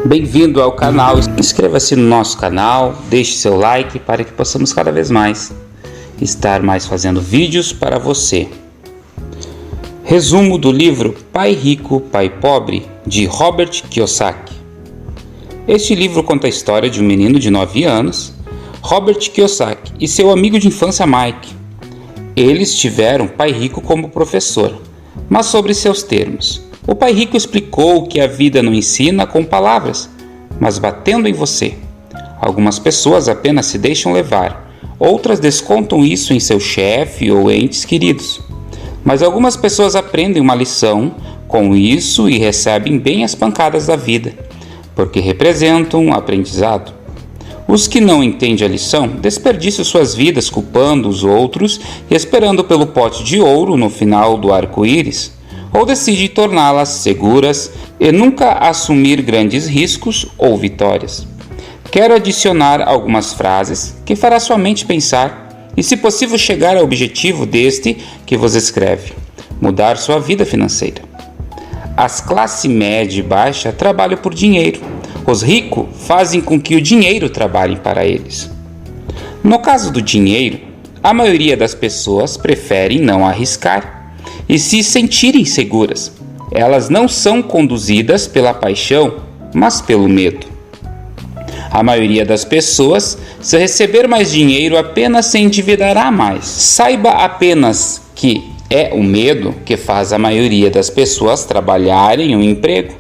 Bem-vindo ao canal, inscreva-se no nosso canal, deixe seu like para que possamos cada vez mais estar fazendo vídeos para você. Resumo do livro Pai Rico, Pai Pobre, de Robert Kiyosaki. Este livro conta a história de um menino de 9 anos, Robert Kiyosaki, e seu amigo de infância Mike. Eles tiveram Pai Rico como professor, mas sobre seus termos. O Pai Rico explicou que a vida não ensina com palavras, mas batendo em você. Algumas pessoas apenas se deixam levar, outras descontam isso em seu chefe ou entes queridos. Mas algumas pessoas aprendem uma lição com isso e recebem bem as pancadas da vida, porque representam um aprendizado. Os que não entendem a lição desperdiçam suas vidas culpando os outros e esperando pelo pote de ouro no final do arco-íris, ou decidem torná-las seguras e nunca assumir grandes riscos ou vitórias. Quero adicionar algumas frases que fará sua mente pensar e, se possível, chegar ao objetivo deste que você escreve: mudar sua vida financeira. As classes média e baixa trabalham por dinheiro. Os ricos fazem com que o dinheiro trabalhe para eles. No caso do dinheiro, a maioria das pessoas preferem não arriscar e se sentirem seguras. Elas não são conduzidas pela paixão, mas pelo medo. A maioria das pessoas, se receber mais dinheiro, apenas se endividará mais. Saiba apenas que é o medo que faz a maioria das pessoas trabalharem um emprego.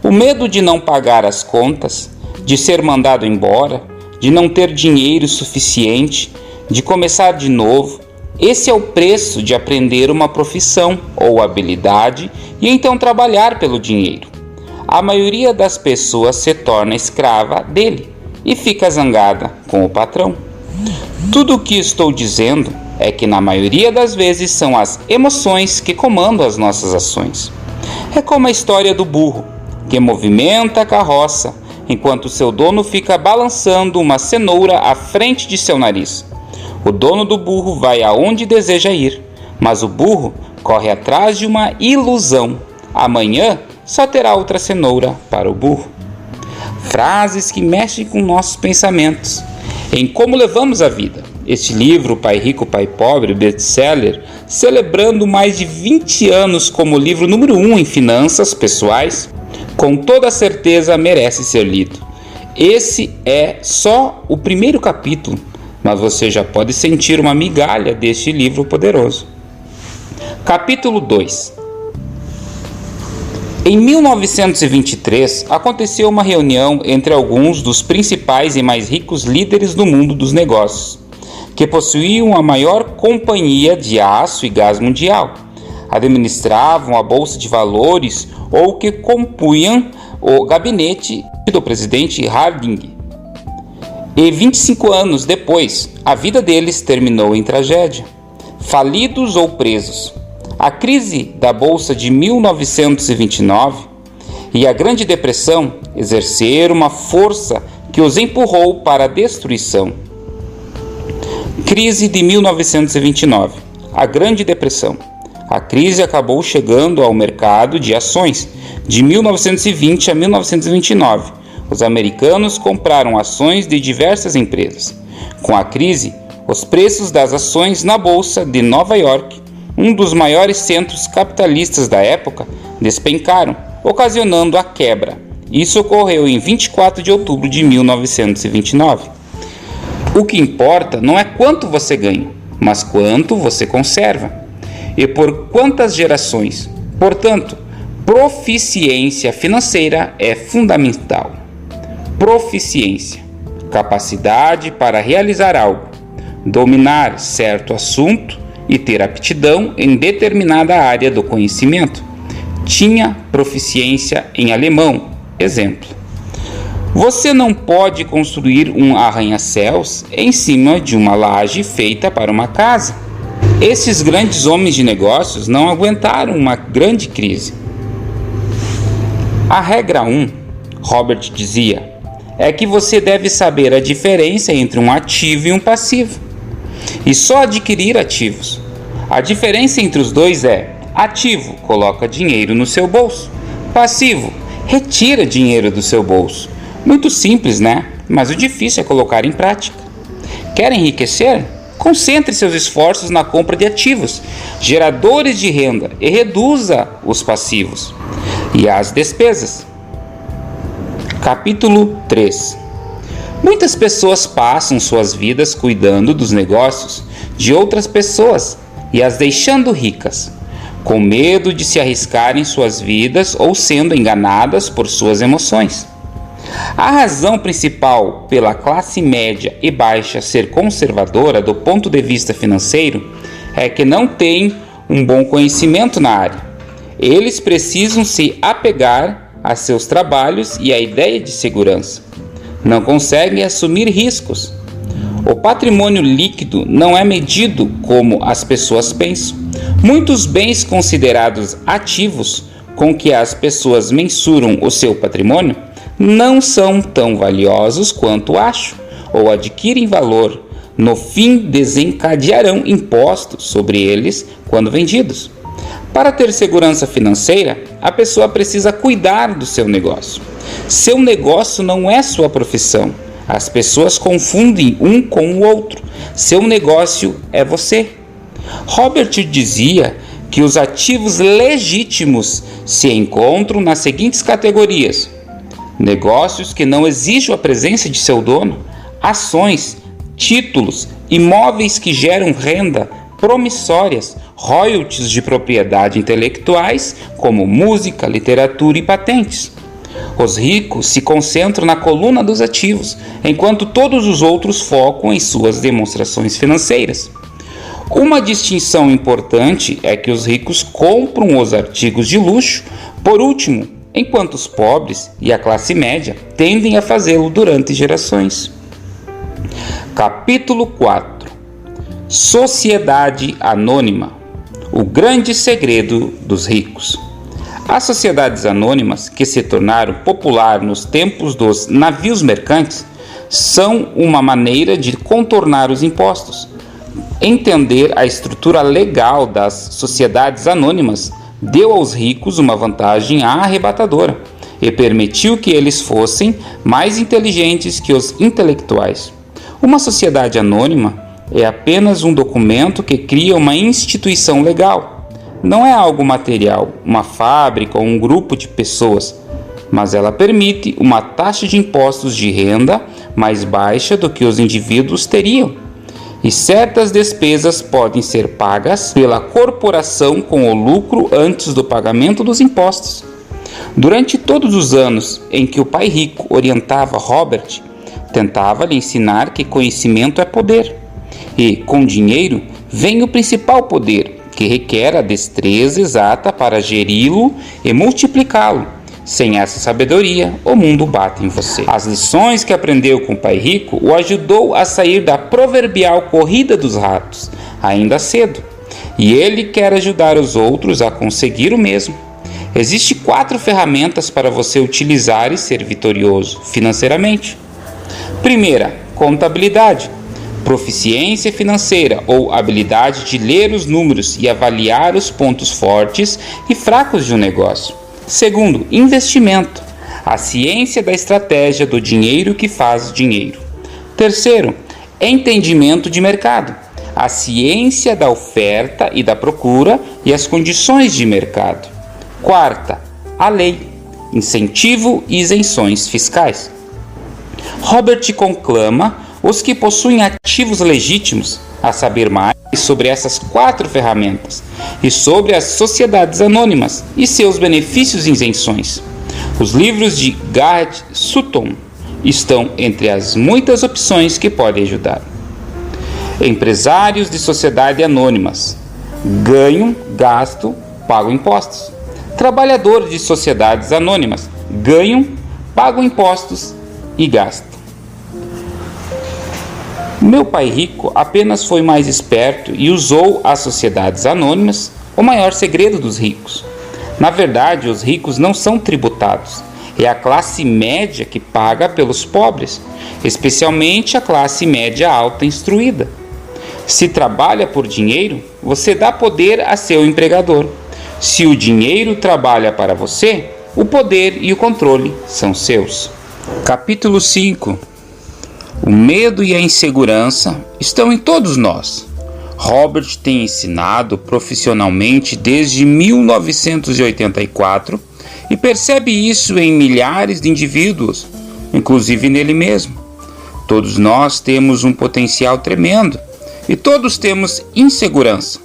O medo de não pagar as contas, de ser mandado embora, de não ter dinheiro suficiente, de começar de novo. Esse é o preço de aprender uma profissão ou habilidade e então trabalhar pelo dinheiro. A maioria das pessoas se torna escrava dele e fica zangada com o patrão. Tudo o que estou dizendo é que na maioria das vezes são as emoções que comandam as nossas ações. É como a história do burro, que movimenta a carroça enquanto seu dono fica balançando uma cenoura à frente de seu nariz. O dono do burro vai aonde deseja ir, mas o burro corre atrás de uma ilusão. Amanhã só terá outra cenoura para o burro. Frases que mexem com nossos pensamentos, em como levamos a vida. Este livro, Pai Rico, Pai Pobre, best-seller, celebrando mais de 20 anos como livro número 1 em finanças pessoais, com toda certeza merece ser lido. Esse é só o primeiro capítulo, mas você já pode sentir uma migalha deste livro poderoso. Capítulo 2. Em 1923, aconteceu uma reunião entre alguns dos principais e mais ricos líderes do mundo dos negócios, que possuíam a maior companhia de aço e gás mundial, administravam a bolsa de valores ou que compunham o gabinete do presidente Harding. E 25 anos depois, a vida deles terminou em tragédia, falidos ou presos. A crise da Bolsa de 1929 e a Grande Depressão exerceram uma força que os empurrou para a destruição. Crise de 1929, a Grande Depressão. A crise acabou chegando ao mercado de ações de 1920 a 1929. Os americanos compraram ações de diversas empresas. Com a crise, os preços das ações na Bolsa de Nova York, um dos maiores centros capitalistas da época, despencaram, ocasionando a quebra. Isso ocorreu em 24 de outubro de 1929. O que importa não é quanto você ganha, mas quanto você conserva. E por quantas gerações. Portanto, proficiência financeira é fundamental. Proficiência, capacidade para realizar algo, dominar certo assunto e ter aptidão em determinada área do conhecimento. Tinha proficiência em alemão, exemplo. Você não pode construir um arranha-céus em cima de uma laje feita para uma casa. Esses grandes homens de negócios não aguentaram uma grande crise. A regra 1, Robert dizia, é que você deve saber a diferença entre um ativo e um passivo, e só adquirir ativos. A diferença entre os dois é: ativo coloca dinheiro no seu bolso, passivo Retira dinheiro do seu bolso. Muito simples, né? Mas o difícil é colocar em prática. Quer enriquecer? Concentre seus esforços na compra de ativos, geradores de renda, e reduza os passivos e as despesas. Capítulo 3. Muitas pessoas passam suas vidas cuidando dos negócios de outras pessoas e as deixando ricas, com medo de se arriscar em suas vidas ou sendo enganadas por suas emoções. A razão principal pela classe média e baixa ser conservadora do ponto de vista financeiro é que não tem um bom conhecimento na área. Eles precisam se apegar a seus trabalhos e à ideia de segurança. Não conseguem assumir riscos. O patrimônio líquido não é medido como as pessoas pensam. Muitos bens considerados ativos com que as pessoas mensuram o seu patrimônio não são tão valiosos quanto acham, ou adquirem valor. No fim, desencadearão impostos sobre eles quando vendidos. Para ter segurança financeira, a pessoa precisa cuidar do seu negócio. Seu negócio não é sua profissão. As pessoas confundem um com o outro. Seu negócio é você. Robert dizia que os ativos legítimos se encontram nas seguintes categorias: negócios que não exijam a presença de seu dono, ações, títulos, imóveis que geram renda, promissórias, royalties de propriedade intelectuais, como música, literatura e patentes. Os ricos se concentram na coluna dos ativos, enquanto todos os outros focam em suas demonstrações financeiras. Uma distinção importante é que os ricos compram os artigos de luxo por último, enquanto os pobres e a classe média tendem a fazê-lo durante gerações. Capítulo 4. Sociedade Anônima. O grande segredo dos ricos. As sociedades anônimas, que se tornaram popular nos tempos dos navios mercantes, são uma maneira de contornar os impostos. Entender a estrutura legal das sociedades anônimas deu aos ricos uma vantagem arrebatadora e permitiu que eles fossem mais inteligentes que os intelectuais. Uma sociedade anônima é apenas um documento que cria uma instituição legal. Não é algo material, uma fábrica ou um grupo de pessoas, mas ela permite uma taxa de impostos de renda mais baixa do que os indivíduos teriam. E certas despesas podem ser pagas pela corporação com o lucro antes do pagamento dos impostos. Durante todos os anos em que o pai rico orientava Robert, tentava lhe ensinar que conhecimento é poder. E, com dinheiro, vem o principal poder, que requer a destreza exata para geri-lo e multiplicá-lo. Sem essa sabedoria, o mundo bate em você. As lições que aprendeu com o pai rico o ajudou a sair da proverbial corrida dos ratos, ainda cedo. E ele quer ajudar os outros a conseguir o mesmo. Existem 4 ferramentas para você utilizar e ser vitorioso financeiramente. Primeira, contabilidade. Proficiência financeira ou habilidade de ler os números e avaliar os pontos fortes e fracos de um negócio. Segundo, investimento. A ciência da estratégia do dinheiro que faz dinheiro. Terceiro, entendimento de mercado. A ciência da oferta e da procura e as condições de mercado. Quarta, a lei. Incentivo e isenções fiscais. Robert conclama os que possuem ativos legítimos a saber mais sobre essas 4 ferramentas e sobre as sociedades anônimas e seus benefícios e isenções. Os livros de Garrett Sutton estão entre as muitas opções que podem ajudar. Empresários de sociedade anônimas ganham, gastam, pagam impostos. Trabalhadores de sociedades anônimas ganham, pagam impostos e gastam. Meu pai rico apenas foi mais esperto e usou as sociedades anônimas, o maior segredo dos ricos. Na verdade, os ricos não são tributados. É a classe média que paga pelos pobres, especialmente a classe média alta instruída. Se trabalha por dinheiro, você dá poder a seu empregador. Se o dinheiro trabalha para você, O poder e o controle são seus. Capítulo 5. O medo e a insegurança estão em todos nós. Robert tem ensinado profissionalmente desde 1984 e percebe isso em milhares de indivíduos, inclusive nele mesmo. Todos nós temos um potencial tremendo e todos temos insegurança.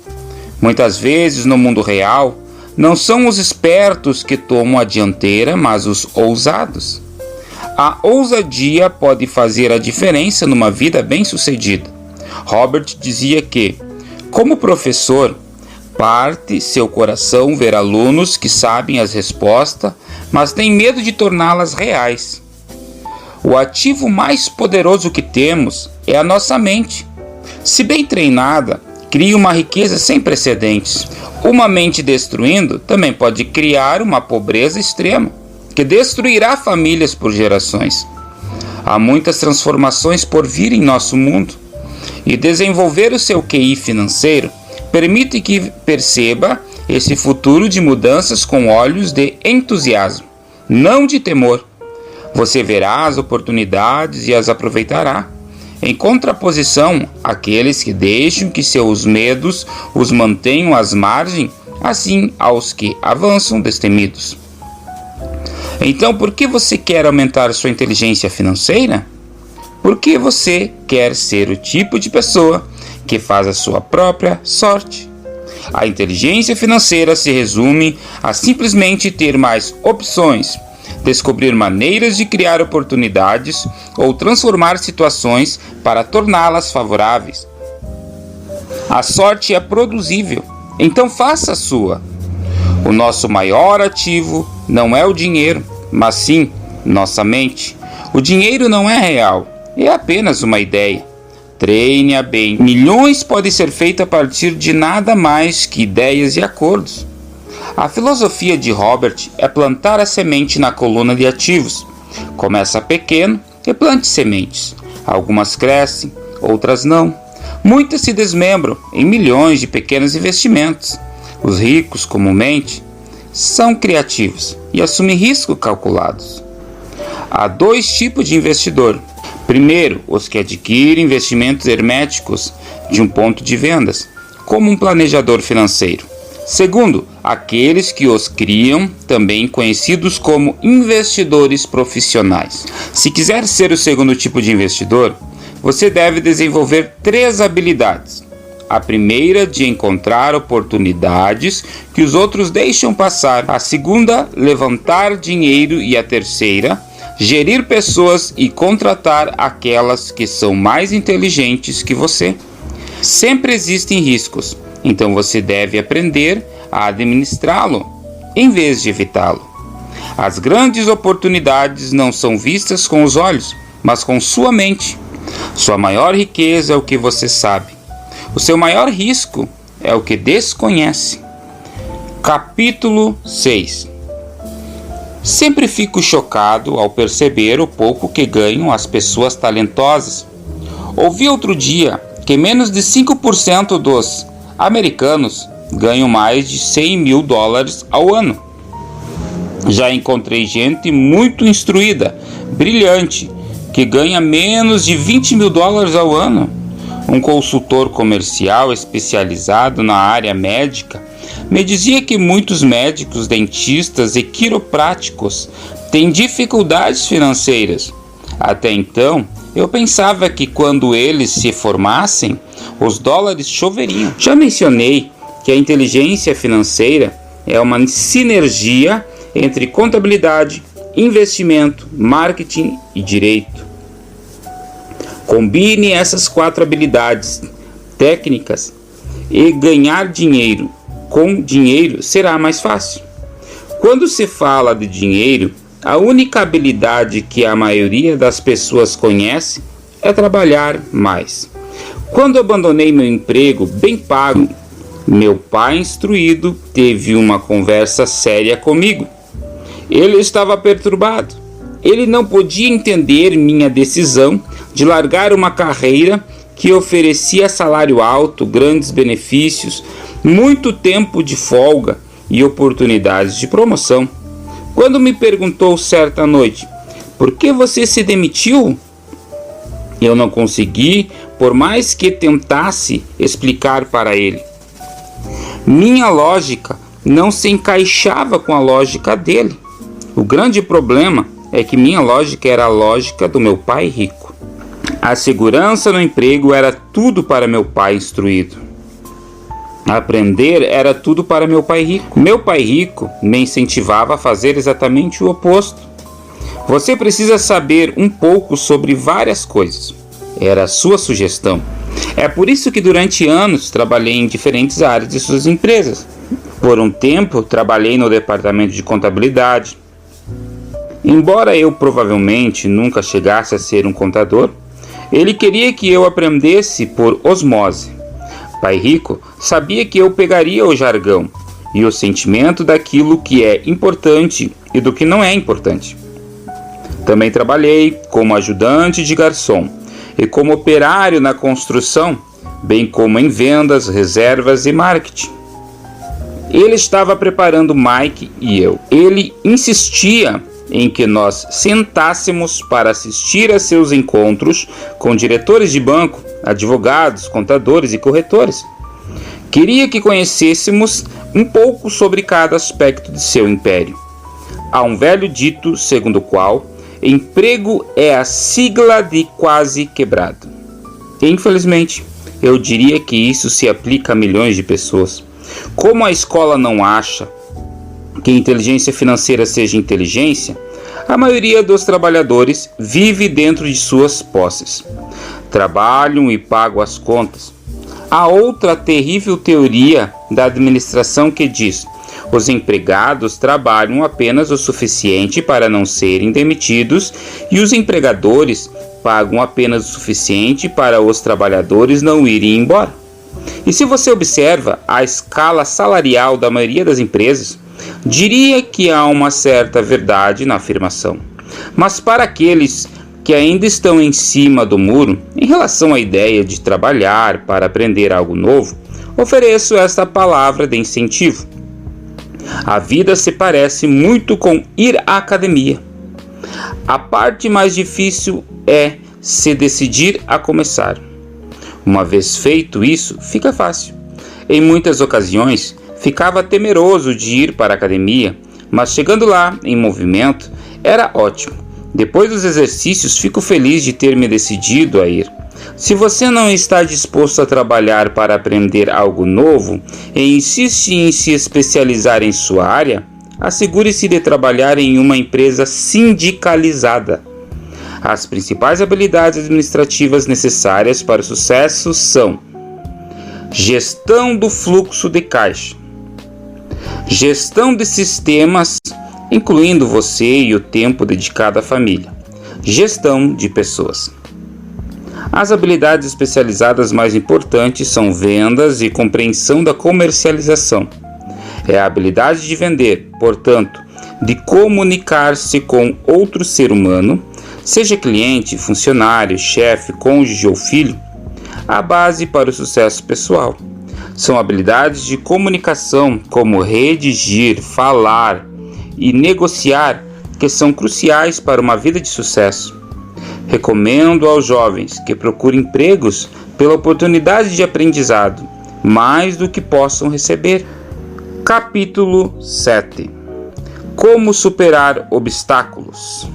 Muitas vezes no mundo real, não são os espertos que tomam a dianteira, mas os ousados. A ousadia pode fazer a diferença numa vida bem-sucedida. Robert dizia que, como professor, parte seu coração ver alunos que sabem as respostas, mas têm medo de torná-las reais. O ativo mais poderoso que temos é a nossa mente. Se bem treinada, cria uma riqueza sem precedentes. Uma mente destruindo também pode criar uma pobreza extrema, que destruirá famílias por gerações. Há muitas transformações por vir em nosso mundo. E desenvolver o seu QI financeiro permite que perceba esse futuro de mudanças com olhos de entusiasmo, não de temor. Você verá as oportunidades e as aproveitará. Em contraposição àqueles que deixam que seus medos os mantenham às margens, assim aos que avançam destemidos. Então, por que você quer aumentar sua inteligência financeira? Porque você quer ser o tipo de pessoa que faz a sua própria sorte. A inteligência financeira se resume a simplesmente ter mais opções, descobrir maneiras de criar oportunidades ou transformar situações para torná-las favoráveis. A sorte é produzível, então faça a sua. O nosso maior ativo não é o dinheiro, mas sim nossa mente. O dinheiro não é real. É apenas uma ideia. Treine-a bem. Milhões podem ser feitos a partir de nada mais que ideias e acordos. A filosofia de Robert é plantar a semente na coluna de ativos. Começa pequeno e plante sementes. Algumas crescem, outras não. Muitas se desmembram em milhões de pequenos investimentos. Os ricos, comumente, são criativos e assumem riscos calculados. Há dois tipos de investidor. Primeiro, os que adquirem investimentos herméticos de um ponto de vendas, como um planejador financeiro. Segundo, aqueles que os criam, também conhecidos como investidores profissionais. Se quiser ser o segundo tipo de investidor, você deve desenvolver 3 habilidades. A primeira, de encontrar oportunidades que os outros deixam passar. A segunda, levantar dinheiro. E a terceira, gerir pessoas e contratar aquelas que são mais inteligentes que você. Sempre existem riscos, então você deve aprender a administrá-lo, em vez de evitá-lo. As grandes oportunidades não são vistas com os olhos, mas com sua mente. Sua maior riqueza é o que você sabe. O seu maior risco é o que desconhece. Capítulo 6. Sempre fico chocado ao perceber o pouco que ganham as pessoas talentosas. Ouvi outro dia que menos de 5% dos americanos ganham mais de $100 mil ao ano. Já encontrei gente muito instruída, brilhante, que ganha menos de $20 mil ao ano. Um consultor comercial especializado na área médica me dizia que muitos médicos, dentistas e quiropráticos têm dificuldades financeiras. Até então, eu pensava que quando eles se formassem, os dólares choveriam. Já mencionei que a inteligência financeira é uma sinergia entre contabilidade, investimento, marketing e direito. Combine essas 4 habilidades técnicas e ganhar dinheiro com dinheiro será mais fácil. Quando se fala de dinheiro, a única habilidade que a maioria das pessoas conhece é trabalhar mais. Quando abandonei meu emprego bem pago, meu pai instruído teve uma conversa séria comigo. Ele estava perturbado. Ele não podia entender minha decisão de largar uma carreira que oferecia salário alto, grandes benefícios, muito tempo de folga e oportunidades de promoção. Quando me perguntou certa noite, por que você se demitiu? Eu não consegui, por mais que tentasse explicar para ele. Minha lógica não se encaixava com a lógica dele. O grande problema é que minha lógica era a lógica do meu pai rico. A segurança no emprego era tudo para meu pai instruído. Aprender era tudo para meu pai rico. Meu pai rico me incentivava a fazer exatamente o oposto. Você precisa saber um pouco sobre várias coisas. Era a sua sugestão. É por isso que durante anos trabalhei em diferentes áreas de suas empresas. Por um tempo trabalhei no departamento de contabilidade. Embora eu provavelmente nunca chegasse a ser um contador, ele queria que eu aprendesse por osmose. Pai rico sabia que eu pegaria o jargão e o sentimento daquilo que é importante e do que não é importante. Também trabalhei como ajudante de garçom e como operário na construção, bem como em vendas, reservas e marketing. Ele estava preparando Mike e eu. Ele insistia em que nós sentássemos para assistir a seus encontros com diretores de banco, advogados, contadores e corretores. Queria que conhecêssemos um pouco sobre cada aspecto de seu império. Há um velho dito segundo o qual emprego é a sigla de quase quebrado. Infelizmente, eu diria que isso se aplica a milhões de pessoas. Como a escola não acha que inteligência financeira seja inteligência, a maioria dos trabalhadores vive dentro de suas posses. Trabalham e pagam as contas. Há outra terrível teoria da administração que diz: os empregados trabalham apenas o suficiente para não serem demitidos e os empregadores pagam apenas o suficiente para os trabalhadores não irem embora. E se você observa a escala salarial da maioria das empresas, diria que há uma certa verdade na afirmação. Mas para aqueles que ainda estão em cima do muro, em relação à ideia de trabalhar para aprender algo novo, ofereço esta palavra de incentivo. A vida se parece muito com ir à academia. A parte mais difícil é se decidir a começar. Uma vez feito isso, fica fácil. Em muitas ocasiões, ficava temeroso de ir para a academia, mas chegando lá, em movimento, era ótimo. Depois dos exercícios, fico feliz de ter me decidido a ir. Se você não está disposto a trabalhar para aprender algo novo e insiste em se especializar em sua área, assegure-se de trabalhar em uma empresa sindicalizada. As principais habilidades administrativas necessárias para o sucesso são: gestão do fluxo de caixa, gestão de sistemas, incluindo você e o tempo dedicado à família, gestão de pessoas. As habilidades especializadas mais importantes são vendas e compreensão da comercialização. É a habilidade de vender, portanto, de comunicar-se com outro ser humano, seja cliente, funcionário, chefe, cônjuge ou filho, a base para o sucesso pessoal. São habilidades de comunicação como redigir, falar e negociar que são cruciais para uma vida de sucesso. Recomendo aos jovens que procurem empregos pela oportunidade de aprendizado, mais do que possam receber. Capítulo 7. Como superar obstáculos.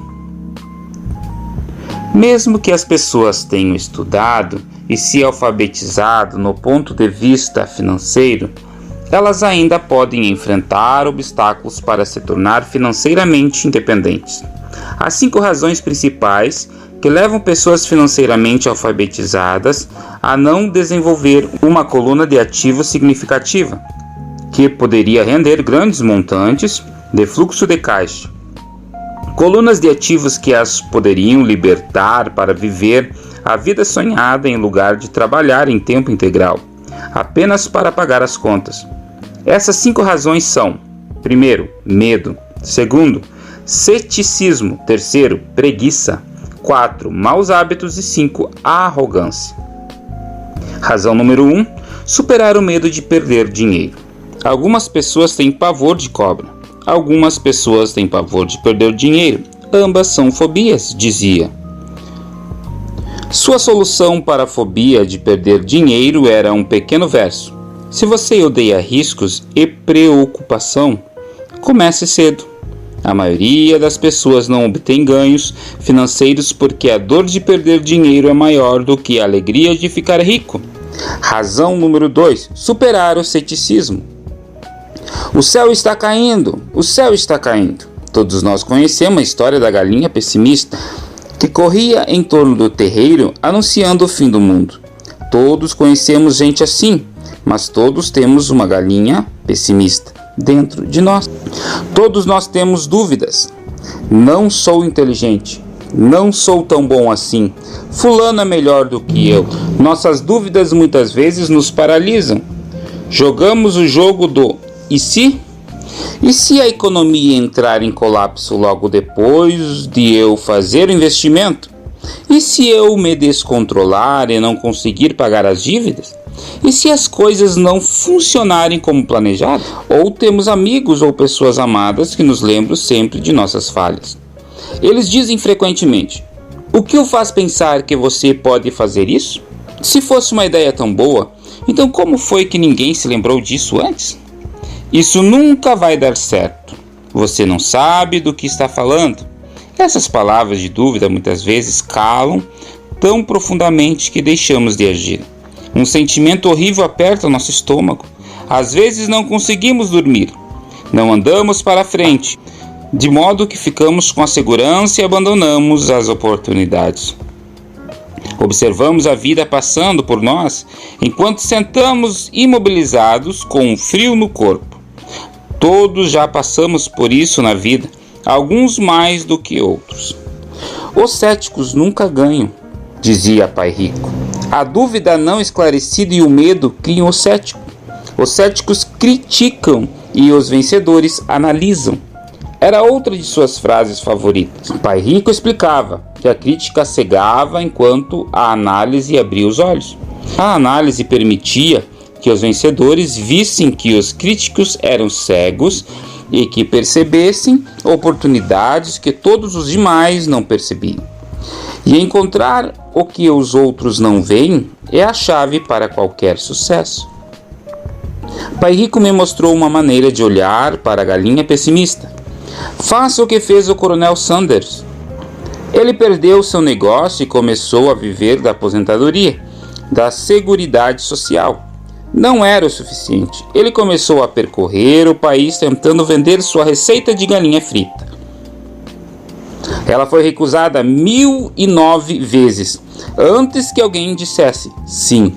Mesmo que as pessoas tenham estudado e se alfabetizado no ponto de vista financeiro, elas ainda podem enfrentar obstáculos para se tornar financeiramente independentes. Há 5 razões principais que levam pessoas financeiramente alfabetizadas a não desenvolver uma coluna de ativos significativa, que poderia render grandes montantes de fluxo de caixa. Colunas de ativos que as poderiam libertar para viver a vida sonhada em lugar de trabalhar em tempo integral, apenas para pagar as contas. Essas 5 razões são: 1, medo; 2, ceticismo; 3, preguiça; 4, maus hábitos; e 5, arrogância. Razão número 1, superar o medo de perder dinheiro. Algumas pessoas têm pavor de cobra. Algumas pessoas têm pavor de perder dinheiro. Ambas são fobias, dizia. Sua solução para a fobia de perder dinheiro era um pequeno verso. Se você odeia riscos e preocupação, comece cedo. A maioria das pessoas não obtém ganhos financeiros porque a dor de perder dinheiro é maior do que a alegria de ficar rico. Razão número 2. Superar o ceticismo. O céu está caindo, o céu está caindo. Todos nós conhecemos a história da galinha pessimista que corria em torno do terreiro anunciando o fim do mundo. Todos conhecemos gente assim, mas todos temos uma galinha pessimista dentro de nós. Todos nós temos dúvidas. Não sou inteligente. Não sou tão bom assim. Fulano é melhor do que eu. Nossas dúvidas muitas vezes nos paralisam. Jogamos o jogo do e se? E se a economia entrar em colapso logo depois de eu fazer o investimento? E se eu me descontrolar e não conseguir pagar as dívidas? E se as coisas não funcionarem como planejado? Ou temos amigos ou pessoas amadas que nos lembram sempre de nossas falhas. Eles dizem frequentemente: o que o faz pensar que você pode fazer isso? Se fosse uma ideia tão boa, então como foi que ninguém se lembrou disso antes? Isso nunca vai dar certo. Você não sabe do que está falando. Essas palavras de dúvida muitas vezes calam tão profundamente que deixamos de agir. Um sentimento horrível aperta nosso estômago. Às vezes não conseguimos dormir. Não andamos para frente, de modo que ficamos com a segurança e abandonamos as oportunidades. Observamos a vida passando por nós enquanto sentamos imobilizados com um frio no corpo. Todos já passamos por isso na vida, alguns mais do que outros. Os céticos nunca ganham, dizia Pai Rico. A dúvida não esclarecida e o medo criam o cético. Os céticos criticam e os vencedores analisam. Era outra de suas frases favoritas. Pai Rico explicava que a crítica cegava enquanto a análise abria os olhos. A análise permitia que os vencedores vissem que os críticos eram cegos e que percebessem oportunidades que todos os demais não percebiam. E encontrar o que os outros não veem é a chave para qualquer sucesso. Pai Rico me mostrou uma maneira de olhar para a galinha pessimista. Faça o que fez o Coronel Sanders. Ele perdeu seu negócio e começou a viver da aposentadoria, da seguridade social. Não era o suficiente. Ele começou a percorrer o país tentando vender sua receita de galinha frita. Ela foi recusada 1009 vezes antes que alguém dissesse sim.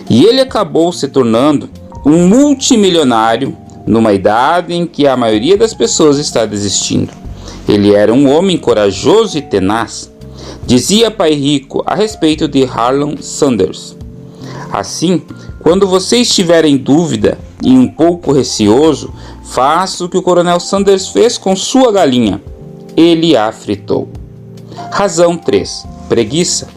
E ele acabou se tornando um multimilionário numa idade em que a maioria das pessoas está desistindo. Ele era um homem corajoso e tenaz, dizia Pai Rico a respeito de Harlan Sanders. Assim, quando você estiver em dúvida e um pouco receoso, faça o que o Coronel Sanders fez com sua galinha. Ele a fritou. Razão 3. Preguiça.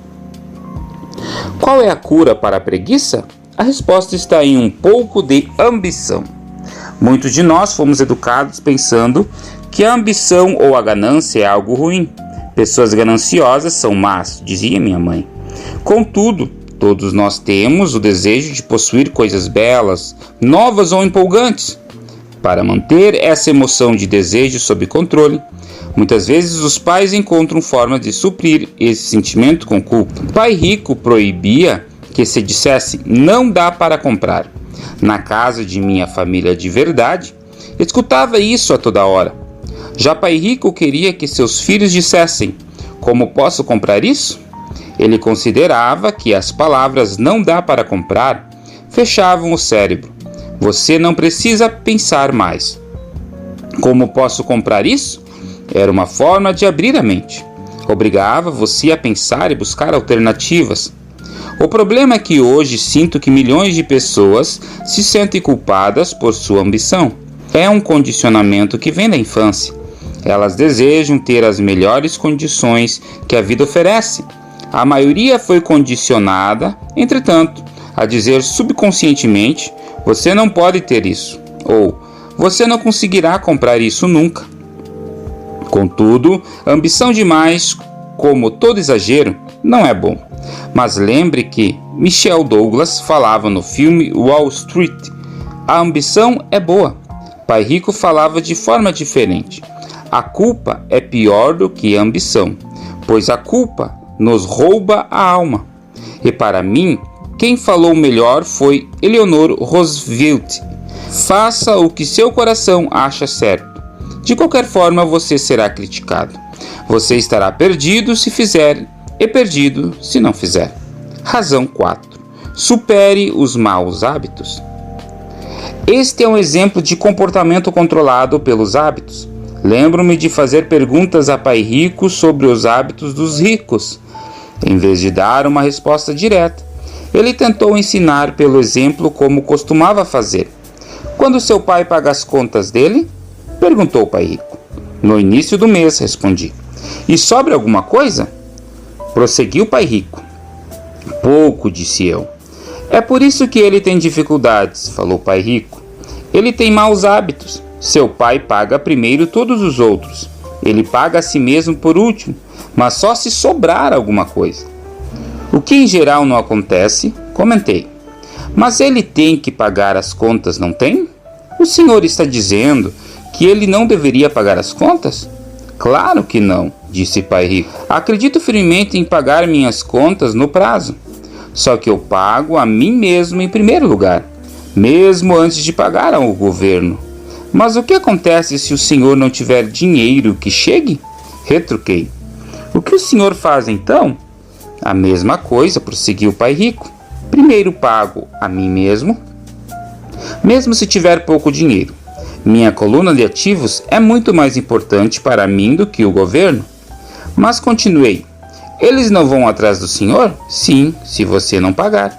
Qual é a cura para a preguiça? A resposta está em um pouco de ambição. Muitos de nós fomos educados pensando que a ambição ou a ganância é algo ruim. Pessoas gananciosas são más, dizia minha mãe. Contudo, todos nós temos o desejo de possuir coisas belas, novas ou empolgantes. Para manter essa emoção de desejo sob controle, muitas vezes os pais encontram formas de suprir esse sentimento com culpa. Pai Rico proibia que se dissesse não dá para comprar. Na casa de minha família de verdade, escutava isso a toda hora. Já Pai Rico queria que seus filhos dissessem: como posso comprar isso? Ele considerava que as palavras não dá para comprar fechavam o cérebro. Você não precisa pensar mais. Como posso comprar isso? Era uma forma de abrir a mente. Obrigava você a pensar e buscar alternativas. O problema é que hoje sinto que milhões de pessoas se sentem culpadas por sua ambição. É um condicionamento que vem da infância. Elas desejam ter as melhores condições que a vida oferece. A maioria foi condicionada, entretanto, a dizer subconscientemente: você não pode ter isso, ou você não conseguirá comprar isso nunca. Contudo, ambição demais, como todo exagero, não é bom. Mas lembre que Michael Douglas falava no filme Wall Street: a ambição é boa. Pai Rico falava de forma diferente: a culpa é pior do que a ambição, pois a culpa nos rouba a alma. E para mim, quem falou melhor foi Eleanor Roosevelt: faça o que seu coração acha certo. De qualquer forma, você será criticado. Você estará perdido se fizer e perdido se não fizer. Razão 4. Supere os maus hábitos. Este é um exemplo de comportamento controlado pelos hábitos. Lembro-me de fazer perguntas a Pai Rico sobre os hábitos dos ricos. Em vez de dar uma resposta direta, ele tentou ensinar pelo exemplo como costumava fazer. Quando seu pai paga as contas dele? Perguntou o Pai Rico. No início do mês, respondi. E sobra alguma coisa? Prosseguiu o Pai Rico. Pouco, disse eu. É por isso que ele tem dificuldades, falou o Pai Rico. Ele tem maus hábitos. Seu pai paga primeiro todos os outros. Ele paga a si mesmo por último, mas só se sobrar alguma coisa. O que em geral não acontece, comentei. Mas ele tem que pagar as contas, não tem? O senhor está dizendo que ele não deveria pagar as contas? Claro que não, disse Pai Rico. Acredito firmemente em pagar minhas contas no prazo. Só que eu pago a mim mesmo em primeiro lugar, mesmo antes de pagar ao governo. Mas o que acontece se o senhor não tiver dinheiro que chegue? Retruquei. O que o senhor faz então? A mesma coisa, prosseguiu Pai Rico. Primeiro pago a mim mesmo, mesmo se tiver pouco dinheiro. Minha coluna de ativos é muito mais importante para mim do que o governo. Mas continuei. Eles não vão atrás do senhor? Sim, se você não pagar,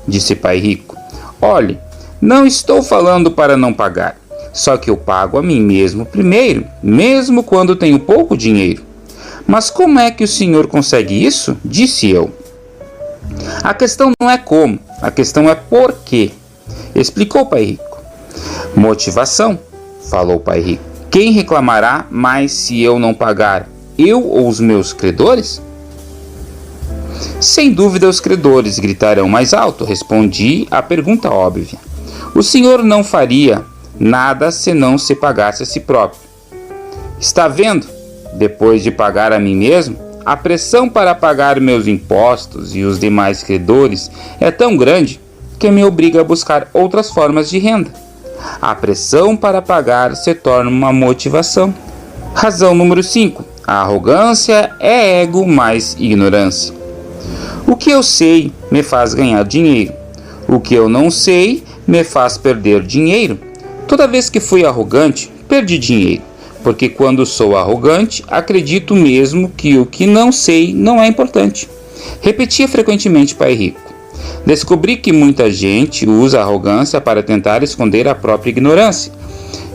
disse Pai Rico. Olhe, não estou falando para não pagar. Só que eu pago a mim mesmo primeiro, mesmo quando tenho pouco dinheiro. Mas como é que o senhor consegue isso? Disse eu. A questão não é como, a questão é por quê, explicou Pai Rico. Motivação, falou Pai Rico. Quem reclamará mais se eu não pagar, eu ou os meus credores? Sem dúvida os credores gritarão mais alto, respondi à pergunta óbvia. O senhor não faria nada se não se pagasse a si próprio. Está vendo? Depois de pagar a mim mesmo, a pressão para pagar meus impostos e os demais credores é tão grande que me obriga a buscar outras formas de renda. A pressão para pagar se torna uma motivação. Razão número 5. A arrogância é ego mais ignorância. O que eu sei me faz ganhar dinheiro. O que eu não sei me faz perder dinheiro. Toda vez que fui arrogante, perdi dinheiro. Porque quando sou arrogante, acredito mesmo que o que não sei não é importante. Repetia frequentemente Pai Rico. Descobri que muita gente usa a arrogância para tentar esconder a própria ignorância.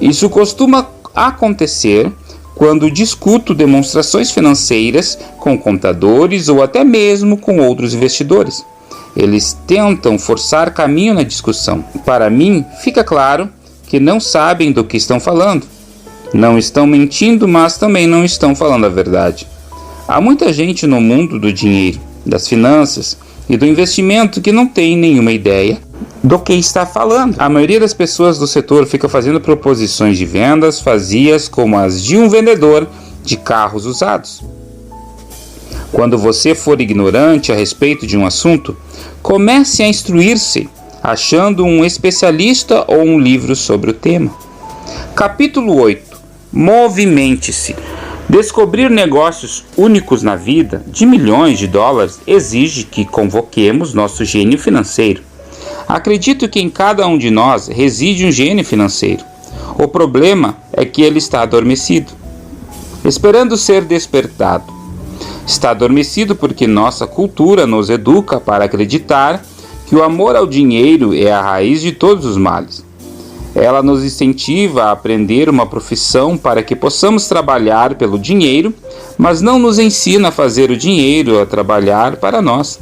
Isso costuma acontecer quando discuto demonstrações financeiras com contadores ou até mesmo com outros investidores. Eles tentam forçar caminho na discussão. Para mim, fica claro que não sabem do que estão falando. Não estão mentindo, mas também não estão falando a verdade. Há muita gente no mundo do dinheiro, das finanças e do investimento que não tem nenhuma ideia do que está falando. A maioria das pessoas do setor fica fazendo proposições de vendas vazias como as de um vendedor de carros usados. Quando você for ignorante a respeito de um assunto, comece a instruir-se, achando um especialista ou um livro sobre o tema. Capítulo 8. Movimente-se. Descobrir negócios únicos na vida, de milhões de dólares, exige que convoquemos nosso gênio financeiro. Acredito que em cada um de nós reside um gênio financeiro. O problema é que ele está adormecido, esperando ser despertado. Está adormecido porque nossa cultura nos educa para acreditar que o amor ao dinheiro é a raiz de todos os males. Ela nos incentiva a aprender uma profissão para que possamos trabalhar pelo dinheiro, mas não nos ensina a fazer o dinheiro a trabalhar para nós.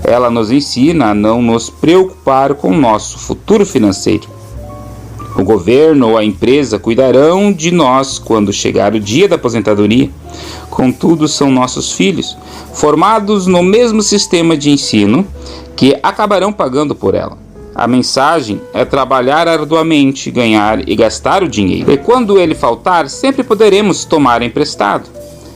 Ela nos ensina a não nos preocupar com o nosso futuro financeiro. O governo ou a empresa cuidarão de nós quando chegar o dia da aposentadoria. Contudo, são nossos filhos, formados no mesmo sistema de ensino, que acabarão pagando por ela. A mensagem é trabalhar arduamente, ganhar e gastar o dinheiro. E quando ele faltar, sempre poderemos tomar emprestado.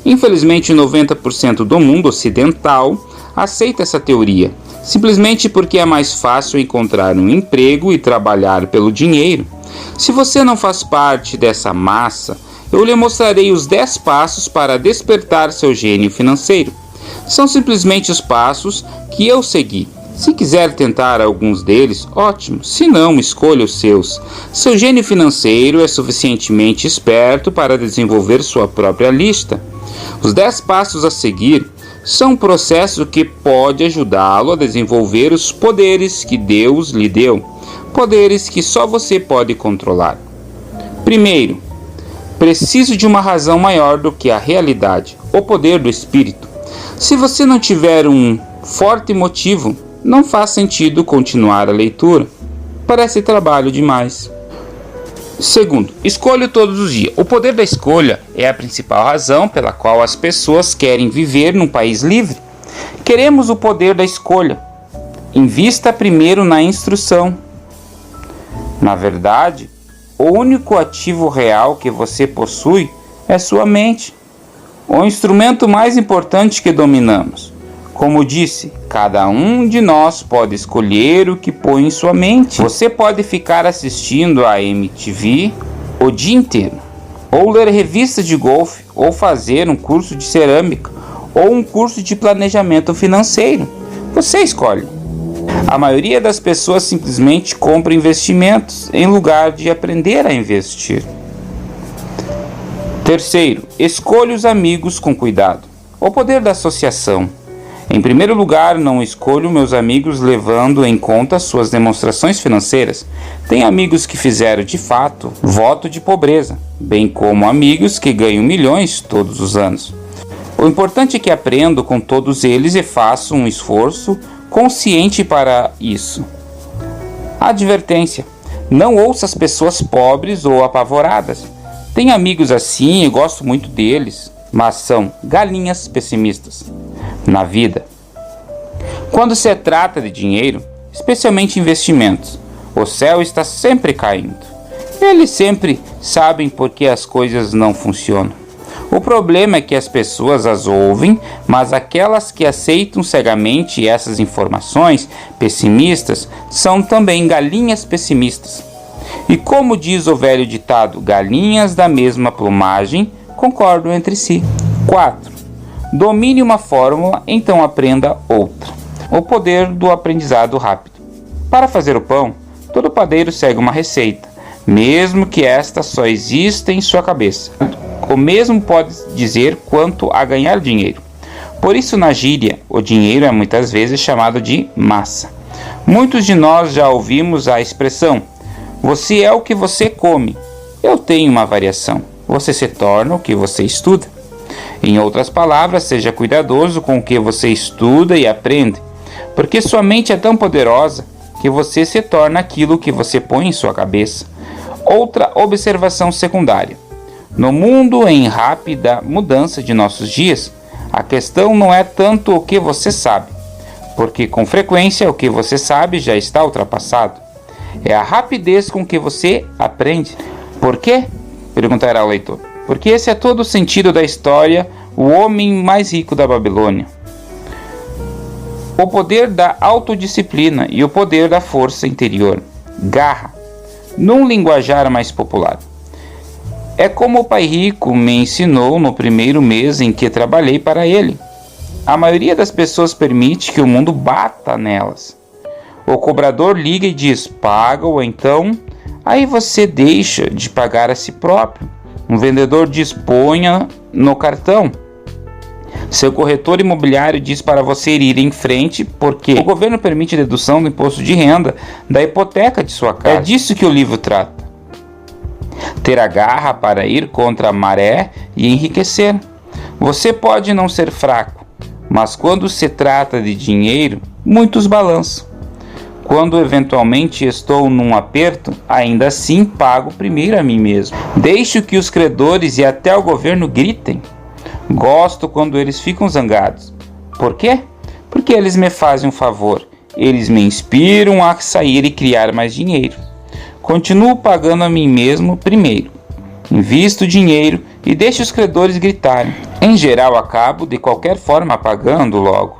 Infelizmente, 90% do mundo ocidental aceita essa teoria, simplesmente porque é mais fácil encontrar um emprego e trabalhar pelo dinheiro. Se você não faz parte dessa massa, eu lhe mostrarei os 10 passos para despertar seu gênio financeiro. São simplesmente os passos que eu segui. Se quiser tentar alguns deles, ótimo. Se não, escolha os seus. Seu gênio financeiro é suficientemente esperto para desenvolver sua própria lista. Os 10 passos a seguir são um processo que pode ajudá-lo a desenvolver os poderes que Deus lhe deu, poderes que só você pode controlar. Primeiro, preciso de uma razão maior do que a realidade, o poder do espírito. Se você não tiver um forte motivo, não faz sentido continuar a leitura. Parece trabalho demais. Segundo, escolha todos os dias. O poder da escolha é a principal razão pela qual as pessoas querem viver num país livre. Queremos o poder da escolha. Invista primeiro na instrução. Na verdade, o único ativo real que você possui é sua mente, o instrumento mais importante que dominamos. Como disse, cada um de nós pode escolher o que põe em sua mente. Você pode ficar assistindo a MTV o dia inteiro, ou ler revistas de golfe, ou fazer um curso de cerâmica, ou um curso de planejamento financeiro. Você escolhe. A maioria das pessoas simplesmente compra investimentos em lugar de aprender a investir. Terceiro, escolha os amigos com cuidado. O poder da associação. Em primeiro lugar, não escolho meus amigos levando em conta suas demonstrações financeiras. Tem amigos que fizeram de fato voto de pobreza, bem como amigos que ganham milhões todos os anos. O importante é que aprendo com todos eles e faço um esforço consciente para isso. Advertência: não ouça as pessoas pobres ou apavoradas. Tenho amigos assim e gosto muito deles, mas são galinhas pessimistas na vida. Quando se trata de dinheiro, especialmente investimentos, o céu está sempre caindo. Eles sempre sabem por que as coisas não funcionam. O problema é que as pessoas as ouvem, mas aquelas que aceitam cegamente essas informações pessimistas são também galinhas pessimistas. E como diz o velho ditado, galinhas da mesma plumagem concordam entre si. 4. Domine uma fórmula, então aprenda outra. O poder do aprendizado rápido. Para fazer o pão, todo padeiro segue uma receita, mesmo que esta só exista em sua cabeça. O mesmo pode dizer quanto a ganhar dinheiro. Por isso, na gíria, o dinheiro é muitas vezes chamado de massa. Muitos de nós já ouvimos a expressão: você é o que você come. Eu tenho uma variação: você se torna o que você estuda. Em outras palavras, seja cuidadoso com o que você estuda e aprende, porque sua mente é tão poderosa que você se torna aquilo que você põe em sua cabeça. Outra observação secundária: no mundo em rápida mudança de nossos dias, a questão não é tanto o que você sabe, porque com frequência o que você sabe já está ultrapassado. É a rapidez com que você aprende. Por quê? Perguntará o leitor. Porque esse é todo o sentido da história, o homem mais rico da Babilônia. O poder da autodisciplina e o poder da força interior. Garra. Num linguajar mais popular. É como o pai rico me ensinou no primeiro mês em que trabalhei para ele. A maioria das pessoas permite que o mundo bata nelas. O cobrador liga e diz: paga ou então, aí você deixa de pagar a si próprio. Um vendedor diz: ponha no cartão. Seu corretor imobiliário diz para você ir em frente porque o governo permite dedução do imposto de renda da hipoteca de sua casa. É disso que o livro trata. Ter a garra para ir contra a maré e enriquecer. Você pode não ser fraco, mas quando se trata de dinheiro, muitos balançam. Quando eventualmente estou num aperto, ainda assim pago primeiro a mim mesmo. Deixo que os credores e até o governo gritem. Gosto quando eles ficam zangados. Por quê? Porque eles me fazem um favor. Eles me inspiram a sair e criar mais dinheiro. Continuo pagando a mim mesmo primeiro. Invisto dinheiro e deixo os credores gritarem. Em geral, acabo de qualquer forma pagando logo.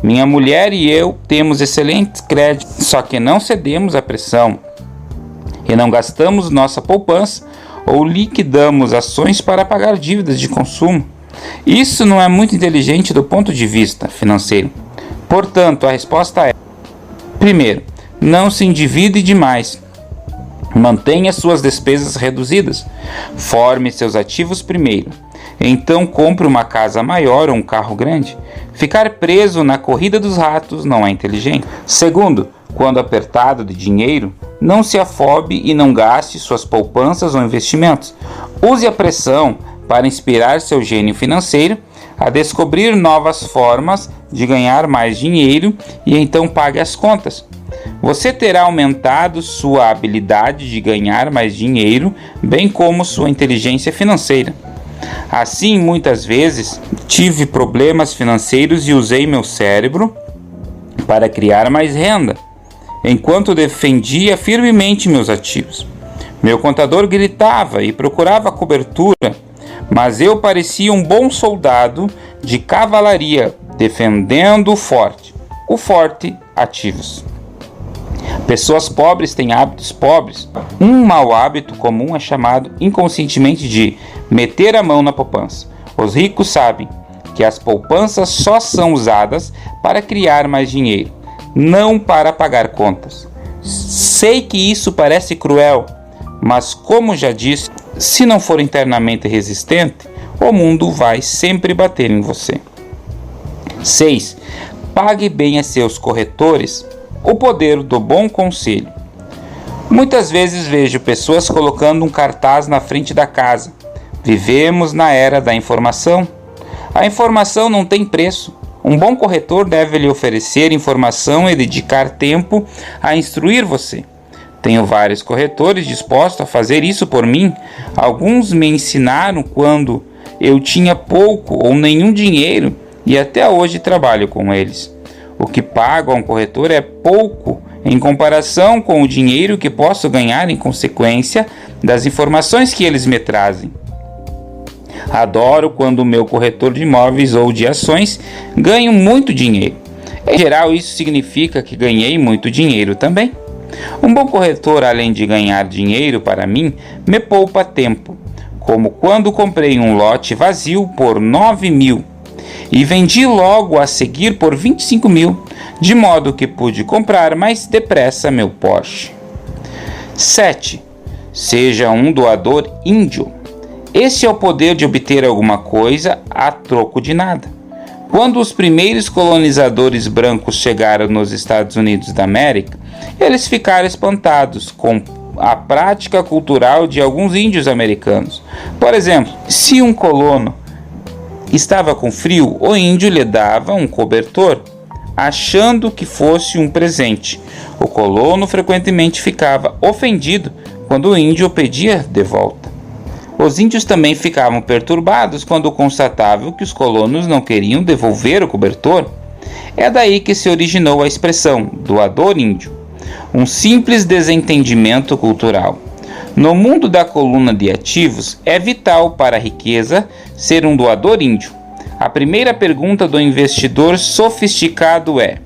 Minha mulher e eu temos excelentes créditos, só que não cedemos à pressão e não gastamos nossa poupança ou liquidamos ações para pagar dívidas de consumo. Isso não é muito inteligente do ponto de vista financeiro. Portanto, a resposta é: primeiro, não se endivide demais. Mantenha suas despesas reduzidas. Forme seus ativos primeiro. Então compre uma casa maior ou um carro grande. Ficar preso na corrida dos ratos não é inteligente. Segundo, quando apertado de dinheiro, não se afobe e não gaste suas poupanças ou investimentos. Use a pressão para inspirar seu gênio financeiro a descobrir novas formas de ganhar mais dinheiro e então pague as contas. Você terá aumentado sua habilidade de ganhar mais dinheiro, bem como sua inteligência financeira. Assim, muitas vezes, tive problemas financeiros e usei meu cérebro para criar mais renda, enquanto defendia firmemente meus ativos. Meu contador gritava e procurava cobertura, mas eu parecia um bom soldado de cavalaria, defendendo o forte, ativos. Pessoas pobres têm hábitos pobres. Um mau hábito comum é chamado inconscientemente de meter a mão na poupança. Os ricos sabem que as poupanças só são usadas para criar mais dinheiro, não para pagar contas. Sei que isso parece cruel, mas como já disse, se não for internamente resistente, o mundo vai sempre bater em você. 6. Pague bem a seus corretores. O poder do bom conselho. Muitas vezes vejo pessoas colocando um cartaz na frente da casa. Vivemos na era da informação. A informação não tem preço. Um bom corretor deve lhe oferecer informação e dedicar tempo a instruir você. Tenho vários corretores dispostos a fazer isso por mim. Alguns me ensinaram quando eu tinha pouco ou nenhum dinheiro e até hoje trabalho com eles. O que pago a um corretor é pouco em comparação com o dinheiro que posso ganhar em consequência das informações que eles me trazem. Adoro quando o meu corretor de imóveis ou de ações ganha muito dinheiro. Em geral, isso significa que ganhei muito dinheiro também. Um bom corretor, além de ganhar dinheiro para mim, me poupa tempo, como quando comprei um lote vazio por 9.000 e vendi logo a seguir por 25.000, de modo que pude comprar mais depressa meu Porsche. 7. Seja um doador índio. Esse é o poder de obter alguma coisa a troco de nada. Quando os primeiros colonizadores brancos chegaram nos Estados Unidos da América, eles ficaram espantados com a prática cultural de alguns índios americanos. Por exemplo, se um colono estava com frio, o índio lhe dava um cobertor, achando que fosse um presente. O colono frequentemente ficava ofendido quando o índio o pedia de volta. Os índios também ficavam perturbados quando constatavam que os colonos não queriam devolver o cobertor. É daí que se originou a expressão doador índio, um simples desentendimento cultural. No mundo da coluna de ativos, é vital para a riqueza ser um doador índio. A primeira pergunta do investidor sofisticado é: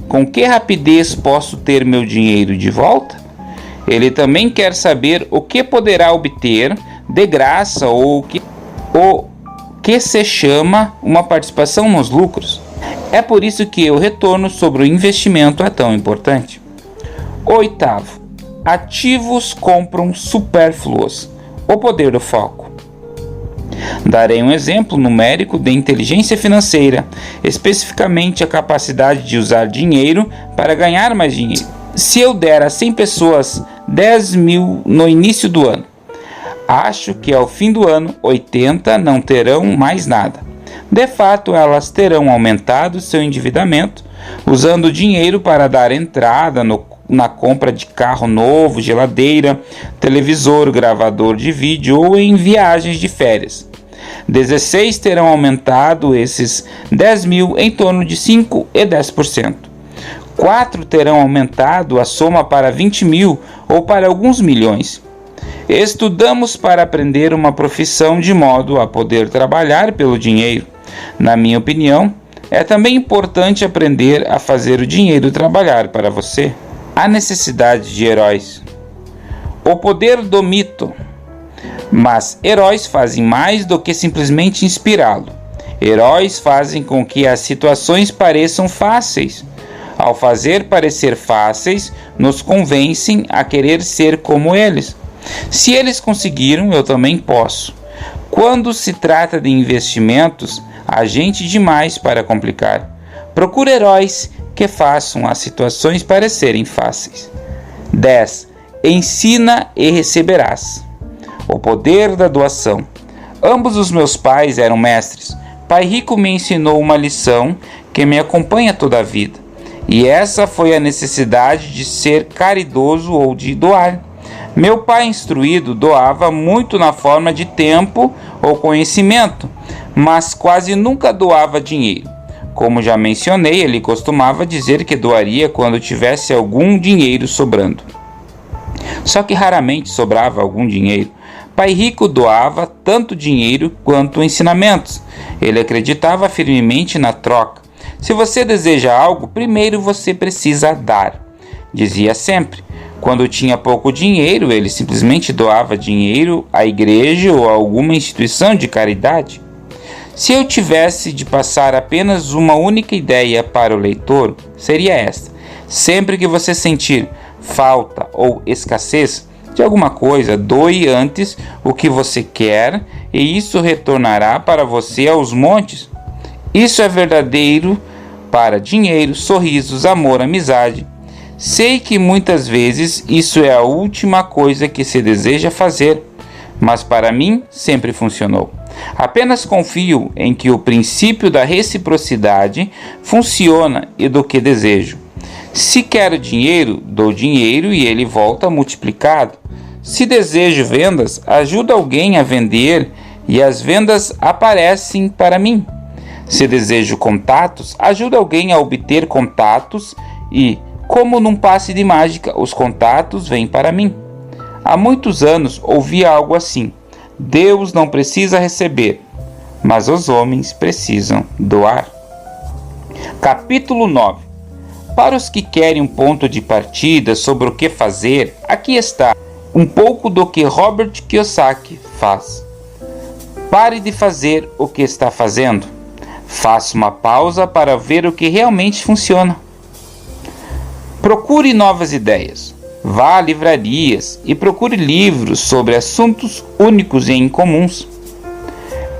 com que rapidez posso ter meu dinheiro de volta? Ele também quer saber o que poderá obter de graça ou o que se chama uma participação nos lucros. É por isso que o retorno sobre o investimento é tão importante. 8. Ativos compram supérfluos. O poder do foco. Darei um exemplo numérico de inteligência financeira, especificamente a capacidade de usar dinheiro para ganhar mais dinheiro. Se eu der a 100 pessoas 10.000 no início do ano, acho que ao fim do ano 80 não terão mais nada. De fato, elas terão aumentado seu endividamento, usando dinheiro para dar entrada no na compra de carro novo, geladeira, televisor, gravador de vídeo ou em viagens de férias. 16 terão aumentado esses 10 mil em torno de 5 e 10%. 4 terão aumentado a soma para 20 mil ou para alguns milhões. Estudamos para aprender uma profissão de modo a poder trabalhar pelo dinheiro. Na minha opinião, é também importante aprender a fazer o dinheiro trabalhar para você. A necessidade de heróis. O poder do mito. Mas heróis fazem mais do que simplesmente inspirá-lo. Heróis fazem com que as situações pareçam fáceis. Ao fazer parecer fáceis, nos convencem a querer ser como eles. Se eles conseguiram, eu também posso. Quando se trata de investimentos, há gente demais para complicar. Procure heróis que façam as situações parecerem fáceis. 10. Ensina e receberás. O poder da doação. Ambos os meus pais eram mestres. Pai Rico me ensinou uma lição que me acompanha toda a vida. E essa foi a necessidade de ser caridoso ou de doar. Meu pai instruído doava muito na forma de tempo ou conhecimento, mas quase nunca doava dinheiro. Como já mencionei, ele costumava dizer que doaria quando tivesse algum dinheiro sobrando. Só que raramente sobrava algum dinheiro. Pai Rico doava tanto dinheiro quanto ensinamentos. Ele acreditava firmemente na troca. Se você deseja algo, primeiro você precisa dar. Dizia sempre. Quando tinha pouco dinheiro, ele simplesmente doava dinheiro à igreja ou a alguma instituição de caridade. Se eu tivesse de passar apenas uma única ideia para o leitor, seria esta. Sempre que você sentir falta ou escassez de alguma coisa, doe antes o que você quer e isso retornará para você aos montes. Isso é verdadeiro para dinheiro, sorrisos, amor, amizade. Sei que muitas vezes isso é a última coisa que se deseja fazer, mas para mim sempre funcionou. Apenas confio em que o princípio da reciprocidade funciona e do que desejo. Se quero dinheiro, dou dinheiro e ele volta multiplicado. Se desejo vendas, ajudo alguém a vender e as vendas aparecem para mim. Se desejo contatos, ajudo alguém a obter contatos e, como num passe de mágica, os contatos vêm para mim. Há muitos anos ouvi algo assim: Deus não precisa receber, mas os homens precisam doar. Capítulo 9. Para os que querem um ponto de partida sobre o que fazer, aqui está um pouco do que Robert Kiyosaki faz. Pare de fazer o que está fazendo. Faça uma pausa para ver o que realmente funciona. Procure novas ideias. Vá a livrarias e procure livros sobre assuntos únicos e incomuns.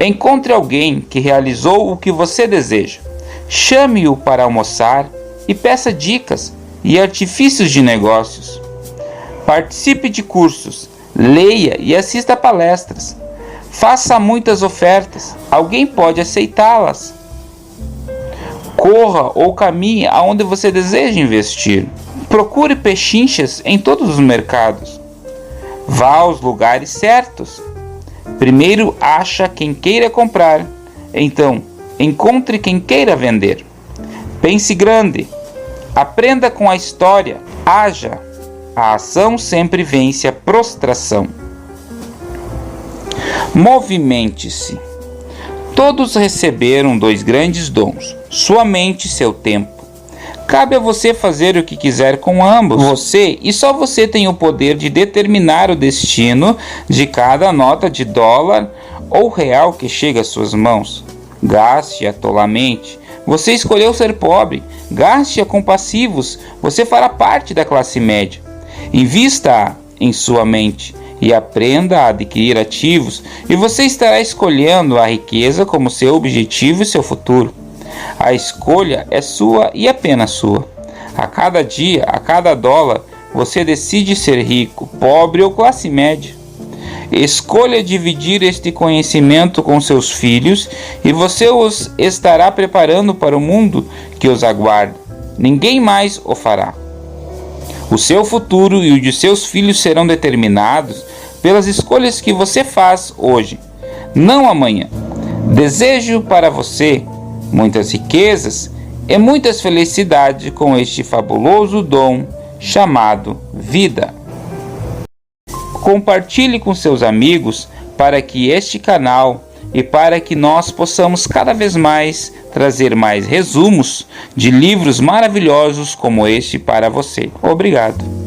Encontre alguém que realizou o que você deseja. Chame-o para almoçar e peça dicas e artifícios de negócios. Participe de cursos, leia e assista a palestras. Faça muitas ofertas, alguém pode aceitá-las. Corra ou caminhe aonde você deseja investir. Procure pechinchas em todos os mercados. Vá aos lugares certos. Primeiro acha quem queira comprar, então encontre quem queira vender. Pense grande. Aprenda com a história. Haja. A ação sempre vence a prostração. Movimente-se. Todos receberam 2 grandes dons, sua mente e seu tempo. Cabe a você fazer o que quiser com ambos. Você e só você tem o poder de determinar o destino de cada nota de dólar ou real que chega às suas mãos. Gaste-a tolamente. Você escolheu ser pobre. Gaste-a com passivos. Você fará parte da classe média. Invista-a em sua mente e aprenda a adquirir ativos, e você estará escolhendo a riqueza como seu objetivo e seu futuro. A escolha é sua e apenas sua. A cada dia, a cada dólar, você decide ser rico, pobre ou classe média. Escolha dividir este conhecimento com seus filhos e você os estará preparando para o mundo que os aguarda. Ninguém mais o fará. O seu futuro e o de seus filhos serão determinados pelas escolhas que você faz hoje, não amanhã. Desejo para você muitas riquezas e muitas felicidades com este fabuloso dom chamado vida. Compartilhe com seus amigos para que este canal e para que nós possamos cada vez mais trazer mais resumos de livros maravilhosos como este para você. Obrigado.